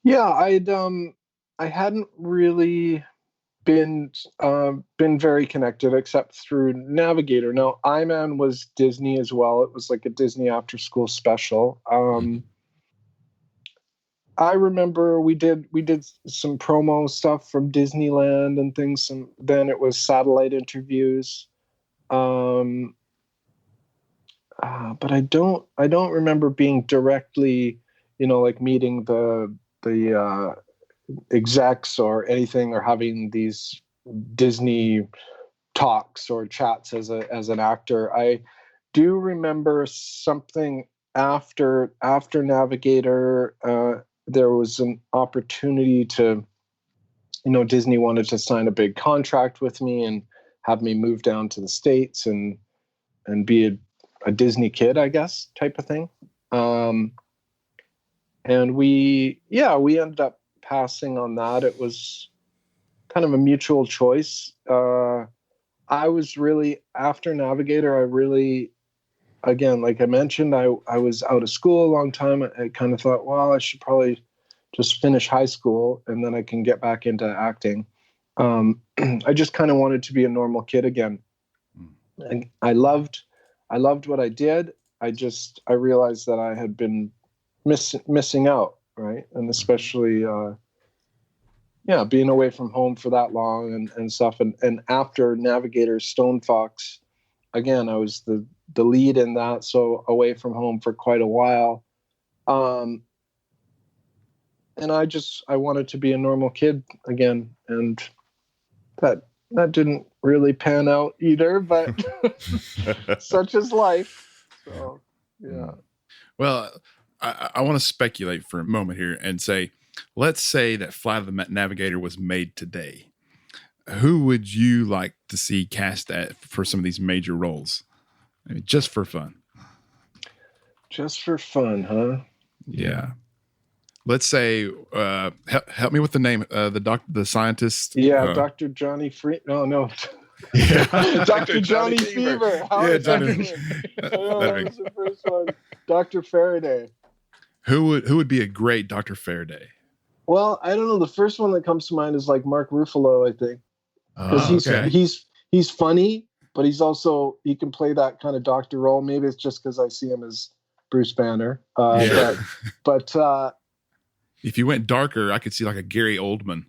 Yeah, I hadn't really been very connected except through Navigator. Now, I-Man was Disney as well. It was like a Disney after school special. I remember we did some promo stuff from Disneyland and things, and then it was satellite interviews. But I don't remember being directly, like meeting the execs or anything, or having these Disney talks or chats as an actor. I do remember something after Navigator. There was an opportunity to, Disney wanted to sign a big contract with me and have me move down to the States and be a Disney kid, I guess, type of thing. And we ended up passing on that. It was kind of a mutual choice. I was really, after Navigator, again, like I mentioned, I was out of school a long time. I kind of thought, well, I should probably just finish high school and then I can get back into acting. I just kind of wanted to be a normal kid again. And I loved what I did. I realized that I had been missing out, right? And especially, being away from home for that long and stuff. And after Navigator Stone Fox, again, I was the lead in that, so away from home for quite a while. And I wanted to be a normal kid again, and that didn't really pan out either, but such is life. So, yeah.
Well, I want to speculate for a moment here and say, let's say that Flight of the Navigator was made today. Who would you like to see cast for some of these major roles? I mean, just for fun.
Just for fun, huh?
Yeah. Let's say, help me with the name, the scientist.
Yeah, Dr. Johnny Oh, no.
Yeah.
Dr. Johnny Fever.
Yeah, Johnny.
That was the first one. Dr. Faraday.
Who would be a great Dr. Faraday?
Well, I don't know. The first one that comes to mind is like Mark Ruffalo, I think. Because he's funny, but he can play that kind of doctor role. Maybe it's just because I see him as Bruce Banner. But
if you went darker, I could see like a Gary Oldman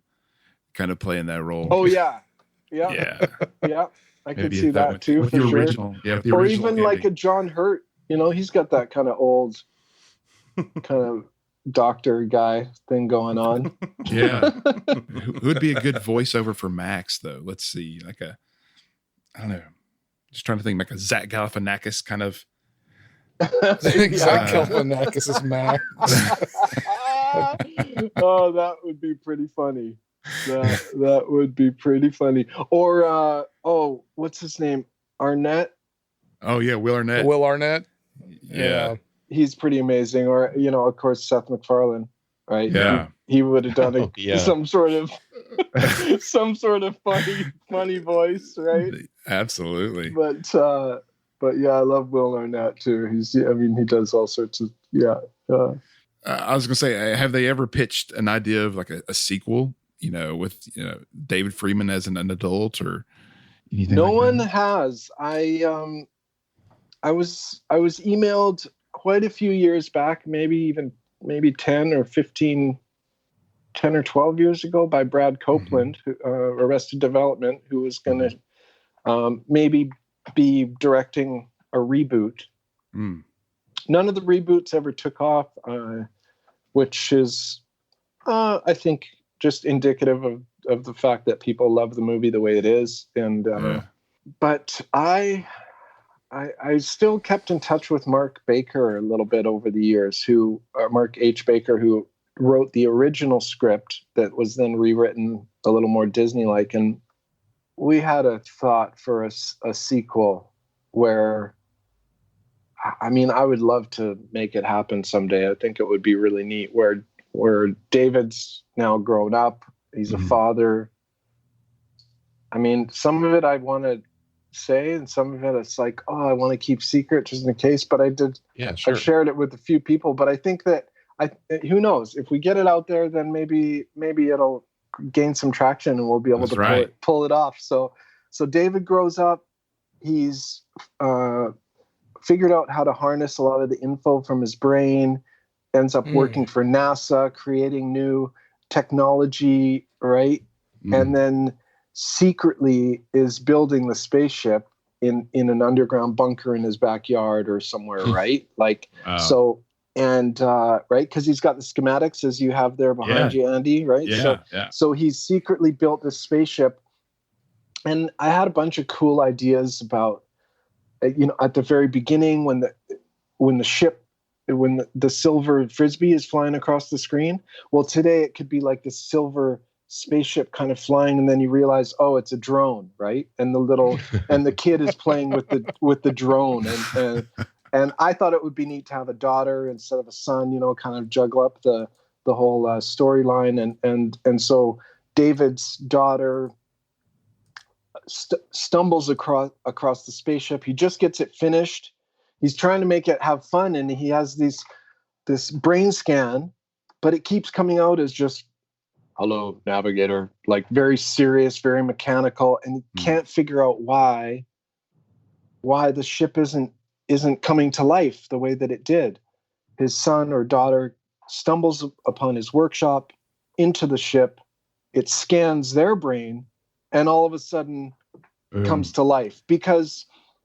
kind of playing that role.
Oh yeah. I could see that too, for sure.
Original,
or even Andy. Like a John Hurt. He's got that kind of old, kind of doctor guy thing going on.
Yeah. Who would be a good voiceover for Max though? Let's see, I don't know. Just trying to think, like a Zach Galifianakis kind of.
Zach Galifianakis is Max.
Oh, that would be pretty funny. That would be pretty funny. Or what's his name? Arnett.
Oh yeah, Will Arnett.
Will Arnett.
Yeah.
He's pretty amazing. Or of course, Seth MacFarlane, right?
Yeah,
he would have done some sort of funny voice, right?
Absolutely.
But yeah, I love Will Arnett too. He does all sorts of
I was gonna say, have they ever pitched an idea of like a sequel? With David Freeman as an adult or anything?
No
like
one
that?
has. I was emailed quite a few years back, maybe 10 or 12 years ago, by Brad Copeland, Arrested Development, who was going to maybe be directing a reboot. None of the reboots ever took off, which is, I think, just indicative of the fact that people love the movie the way it is. And but I still kept in touch with Mark Baker a little bit over the years, Mark H. Baker, who wrote the original script that was then rewritten a little more Disney-like. And we had a thought for a sequel where I mean, I would love to make it happen someday. I think it would be really neat where David's now grown up. He's a father. I mean, some of it I want to say, and some of it it's like, oh, I want to keep secret just in case. But I did.
Yeah, sure.
I've shared it with a few people, but I think that who knows, if we get it out there, then maybe it'll gain some traction and we'll be able to pull it off. So David grows up. He's figured out how to harness a lot of the info from his brain, ends up working for NASA, creating new technology, right? And then secretly is building the spaceship in an underground bunker in his backyard or somewhere, right? Like, so, and right, because he's got the schematics as you have there behind you, Andy, right? So he's secretly built this spaceship. And I had a bunch of cool ideas about, at the very beginning when the silver frisbee is flying across the screen. Well, today it could be like this silver spaceship kind of flying, and then you realize, oh, it's a drone, right? And the kid is playing with the drone, and I thought it would be neat to have a daughter instead of a son, kind of juggle up the whole storyline, and so David's daughter stumbles across the spaceship. He just gets it finished. He's trying to make it have fun, and he has this brain scan, but it keeps coming out as just, hello, Navigator, like very serious, very mechanical, and he can't figure out why the ship isn't coming to life the way that it did. His son or daughter stumbles upon his workshop, into the ship. It scans their brain, and all of a sudden comes to life. Because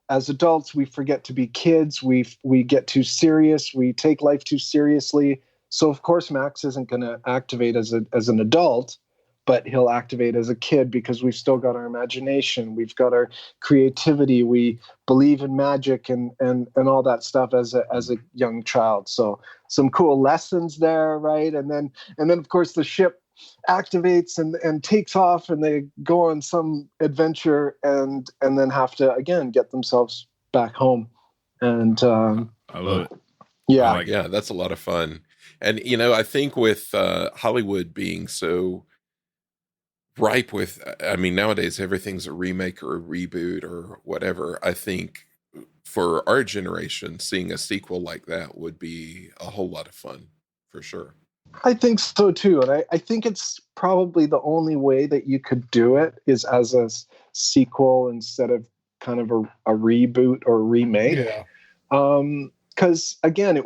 as adults, we forget to be kids. We get too serious. We take life too seriously. So of course, Max isn't going to activate as an adult, but he'll activate as a kid because we've still got our imagination. We've got our creativity. We believe in magic and all that stuff as a young child. So some cool lessons there, right? And then of course the ship activates and takes off, and they go on some adventure and then have to again get themselves back home. And
I love it.
Yeah,
that's a lot of fun. And I think with Hollywood being so ripe with, I mean, nowadays everything's a remake or a reboot or whatever. I think for our generation, seeing a sequel like that would be a whole lot of fun for sure.
I think so too, and I think it's probably the only way that you could do it is as a sequel instead of kind of a reboot or remake.
Yeah.
Because again,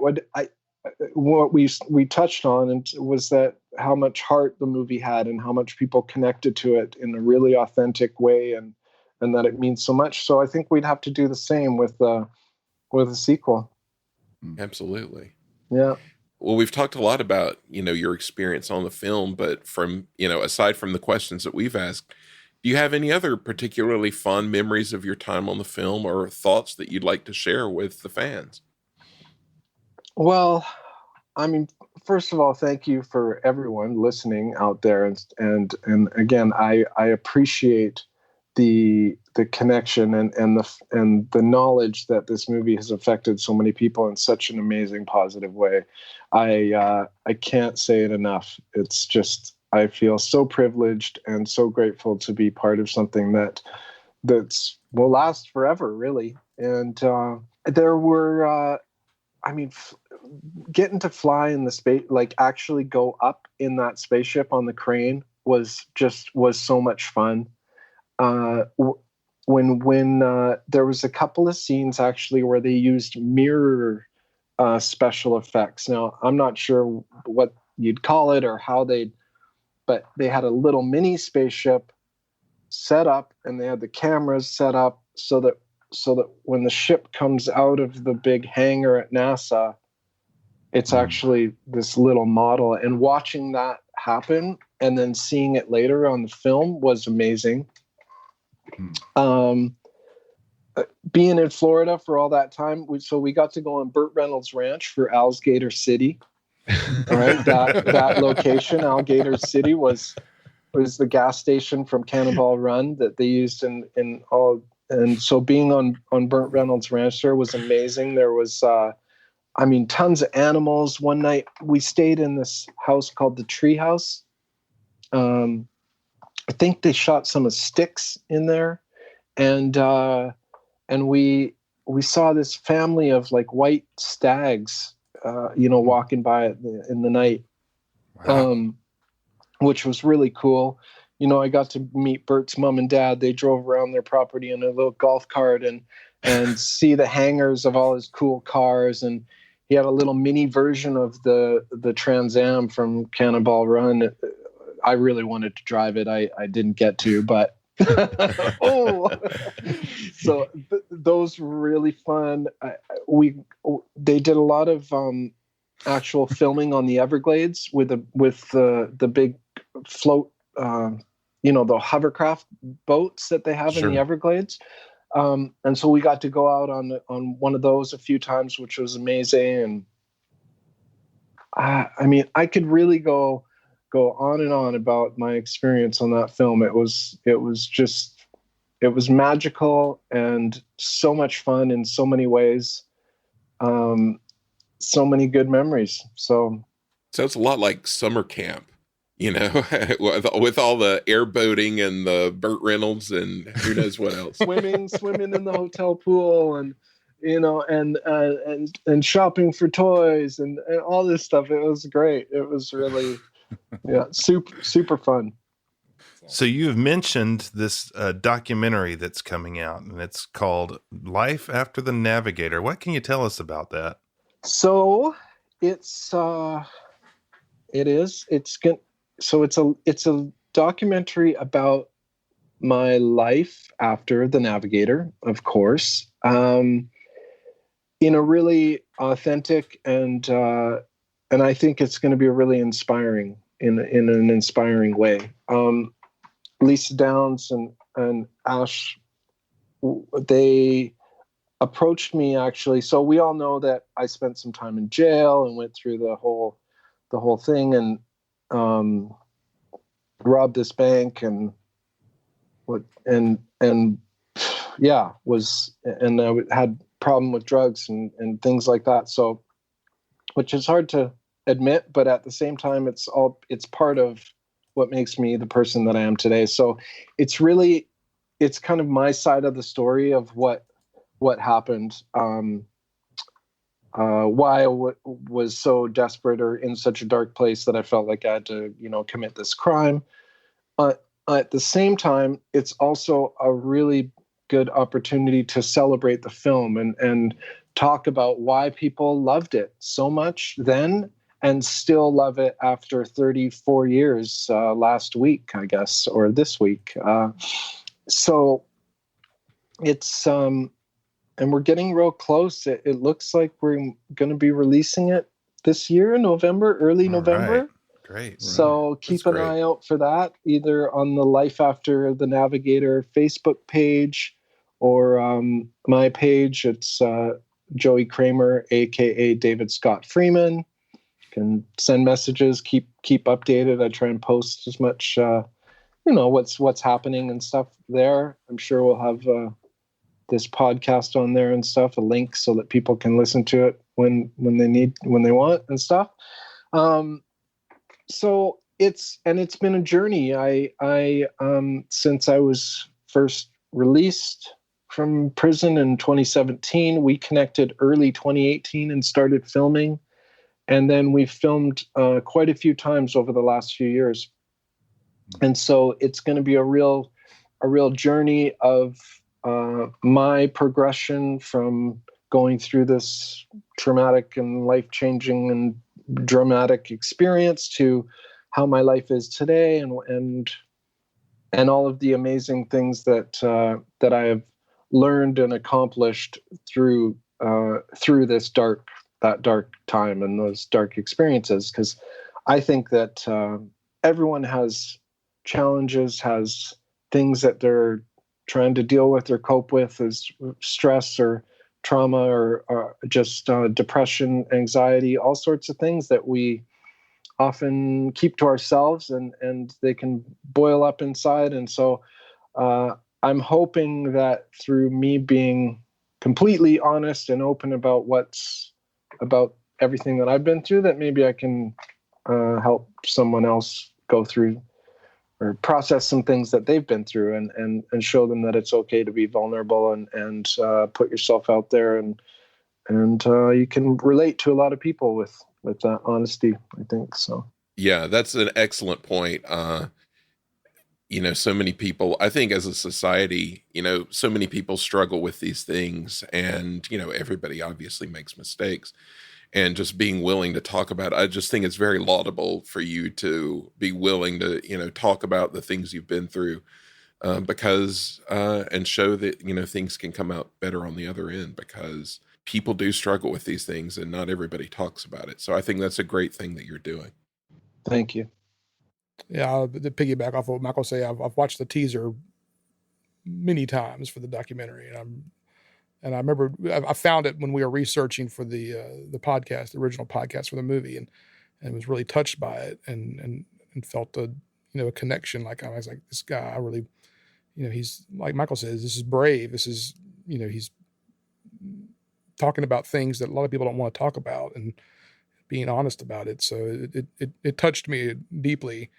what we touched on was that how much heart the movie had and how much people connected to it in a really authentic way, and that it means so much. So I think we'd have to do the same with a sequel.
Absolutely.
Yeah.
Well, we've talked a lot about, your experience on the film, but from, aside from the questions that we've asked, do you have any other particularly fond memories of your time on the film or thoughts that you'd like to share with the fans?
Well, I mean, first of all, thank you for everyone listening out there. And again, I appreciate the connection and the knowledge that this movie has affected so many people in such an amazing, positive way. I can't say it enough. It's just, I feel so privileged and so grateful to be part of something that's will last forever, really. And there were, getting to fly in the space, like actually go up in that spaceship on the crane was so much fun. When there was a couple of scenes actually where they used mirror special effects. Now, I'm not sure what you'd call it or how but they had a little mini spaceship set up, and they had the cameras set up so that when the ship comes out of the big hangar at NASA, it's actually this little model. And watching that happen and then seeing it later on the film was amazing. Being in Florida for all that time, we got to go on Burt Reynolds Ranch for Alligator City. All right, that location, Alligator City, was the gas station from Cannonball Run that they used in so being on Burt Reynolds Ranch there was amazing. There was tons of animals. One night we stayed in this house called the Tree House. I think they shot some of Sticks in there, and we saw this family of like white stags, walking by in the night,
Wow.
which was really cool. I got to meet Bert's mom and dad. They drove around their property in a little golf cart and see the hangars of all his cool cars. And he had a little mini version of the Trans Am from Cannonball Run. I really wanted to drive it. I didn't get to, but so those were really fun. They did a lot of actual filming on the Everglades with the big float, the hovercraft boats that they have in the Everglades. And so we got to go out on one of those a few times, which was amazing. And I could really go on and on about my experience on that film. It was magical and so much fun in so many ways. So many good memories. So
it's a lot like summer camp, with all the airboating and the Burt Reynolds and who knows what else.
swimming in the hotel pool and and shopping for toys and all this stuff. It was great. It was really super fun.
So you've mentioned this documentary that's coming out, and it's called Life After the Navigator. What can you tell us about that?
So it's a documentary about my life after the Navigator, of course, in a really authentic and I think it's going to be really inspiring in an inspiring way. Lisa Downs and Ash, they approached me actually. So we all know that I spent some time in jail and went through the whole thing and robbed this bank and I had problem with drugs and things like that. So, which is hard to admit, but at the same time, it's part of what makes me the person that I am today. So it's kind of my side of the story of what happened, why I was so desperate or in such a dark place that I felt like I had to, commit this crime. At the same time, it's also a really good opportunity to celebrate the film and talk about why people loved it so much then and still love it after 34 years, last week, I guess, or this week. So it's, and we're getting real close. It looks like we're going to be releasing it this year, early November.
Right. Great.
So keep an eye out for that, either on the Life After the Navigator Facebook page or my page. It's Joey Cramer, aka David Scott Freeman. You can send messages, keep updated. I try and post as much, what's happening and stuff there. I'm sure we'll have this podcast on there and stuff, a link so that people can listen to it when they want and stuff. So it's been a journey. I since I was first released from prison in 2017, we connected early 2018 and started filming. And then we filmed quite a few times over the last few years. And so it's going to be a real journey of my progression from going through this traumatic and life-changing and dramatic experience to how my life is today and all of the amazing things that I have learned and accomplished through this dark time and those dark experiences. Because I think that everyone has challenges, has things that they're trying to deal with or cope with, as stress or trauma or just depression, anxiety, all sorts of things that we often keep to ourselves and they can boil up inside. And so I'm hoping that through me being completely honest and open about everything that I've been through, that maybe I can help someone else go through or process some things that they've been through, and show them that it's okay to be vulnerable and put yourself out there, and you can relate to a lot of people with that honesty, I think. So
yeah, that's an excellent point. So many people, I think as a society, so many people struggle with these things, and everybody obviously makes mistakes, and just being willing to talk about it. I just think it's very laudable for you to be willing to, talk about the things you've been through, because and show that, things can come out better on the other end, because people do struggle with these things and not everybody talks about it. So I think that's a great thing that you're doing.
Thank you.
Yeah, to piggyback off of what Michael say, I've watched the teaser many times for the documentary, and I remember I found it when we were researching for the podcast, the original podcast for the movie, and was really touched by it, and felt a connection. Like, I was like, this guy, I really, he's, like Michael says, this is brave. This is, he's talking about things that a lot of people don't want to talk about, and being honest about it. So it touched me deeply.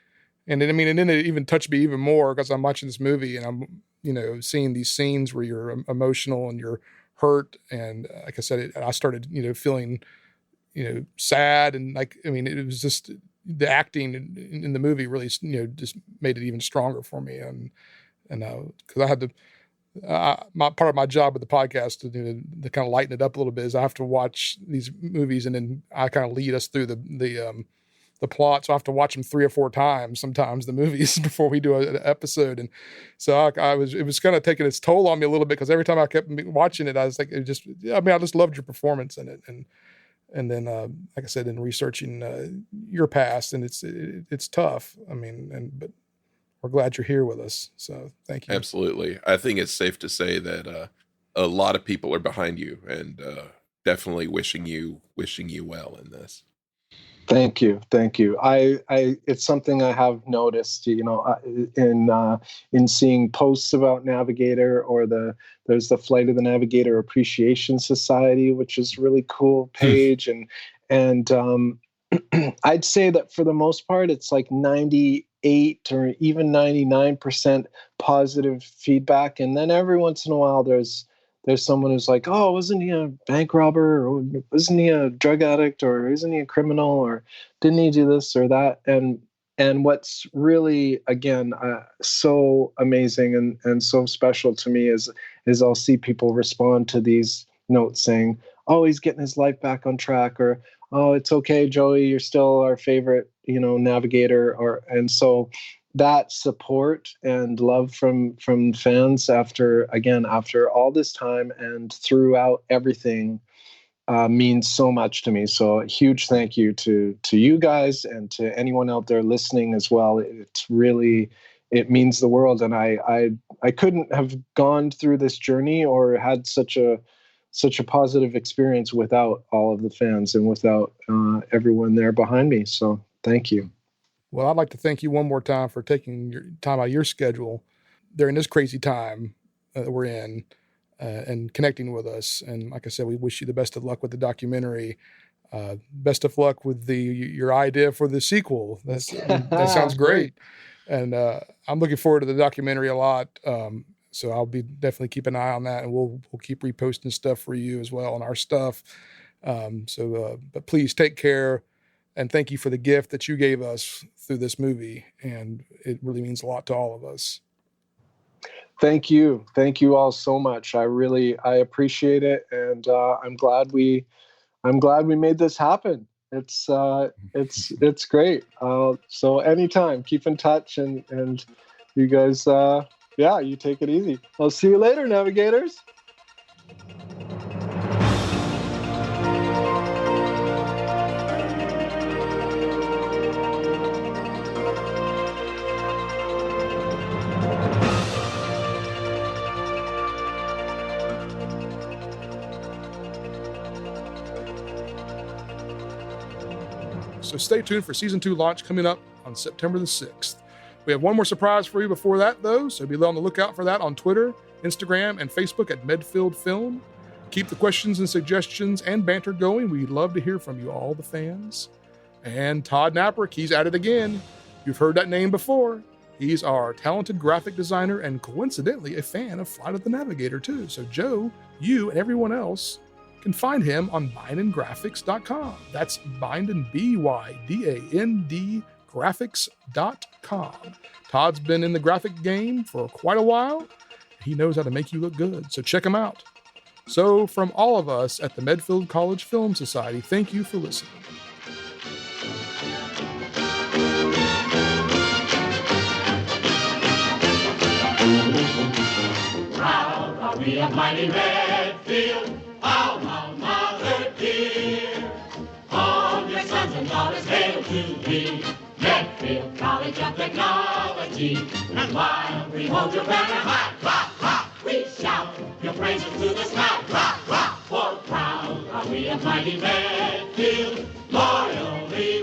And then, and then it even touched me even more because I'm watching this movie and I'm, seeing these scenes where you're emotional and you're hurt. And like I said, I started, feeling, sad. And it was just the acting in the movie really, just made it even stronger for me. And because I had to, my part of my job with the podcast to kind of lighten it up a little bit is I have to watch these movies, and then I kind of lead us through the plot. So I have to watch them 3 or 4 times, sometimes, the movies before we do an episode. And so it was kind of taking its toll on me a little bit, because every time I kept watching it, I was like, I just loved your performance in it. And then, like I said, in researching your past, and it's tough. But we're glad you're here with us. So thank you.
Absolutely. I think it's safe to say that a lot of people are behind you, and definitely wishing you well in this.
Thank you. I it's something I have noticed, in seeing posts about Navigator, or there's the Flight of the Navigator Appreciation Society, which is a really cool page. And I'd say that for the most part, it's like 98 or even 99% positive feedback. And then every once in a while, there's someone who's like, oh, wasn't he a bank robber, or wasn't he a drug addict, or isn't he a criminal, or didn't he do this or that? And what's really, again, so amazing and so special to me is I'll see people respond to these notes saying, oh, he's getting his life back on track, or, oh, it's okay, Joey, you're still our favorite, navigator. And so that support and love from fans after all this time and throughout everything means so much to me. So a huge thank you to you guys, and to anyone out there listening as well. It means the world. And I couldn't have gone through this journey or had such a positive experience without all of the fans and without everyone there behind me. So thank you.
Well, I'd like to thank you one more time for taking your time out of your schedule during this crazy time that we're in, and connecting with us. And like I said, we wish you the best of luck with the documentary. Best of luck with your idea for the sequel. That sounds great. And I'm looking forward to the documentary a lot. So I'll be definitely keep an eye on that, and we'll keep reposting stuff for you as well on our stuff. But please take care. And thank you for the gift that you gave us through this movie. And it really means a lot to all of us.
Thank you. Thank you all so much. I appreciate it. And I'm glad we made this happen. It's great. So anytime, keep in touch, and you guys, you take it easy. I'll see you later, Navigators.
So stay tuned for season 2 launch coming up on September the 6th. We have one more surprise for you before that, though, so be on the lookout for that on Twitter, Instagram, and Facebook at Medfield Film. Keep the questions and suggestions and banter going. We'd love to hear from you, all the fans. And Todd Knaperek, he's at it again. You've heard that name before. He's our talented graphic designer and coincidentally a fan of Flight of the Navigator, too. So, Joe, you and everyone else can find him on bydandgraphics.com. That's Bydand, B-Y-D-A-N-D, graphics.com. Todd's been in the graphic game for quite a while. He knows how to make you look good, so check him out. So, from all of us at the Medfield College Film Society, thank you for listening.
Proud are we of mighty Medfield, alma mater dear. All your sons and daughters hail to thee, Medfield College of Technology. And while we hold your banner high, rock, rock, we shout your praises to the sky, rock, rock. For proud are we of mighty Medfield, loyally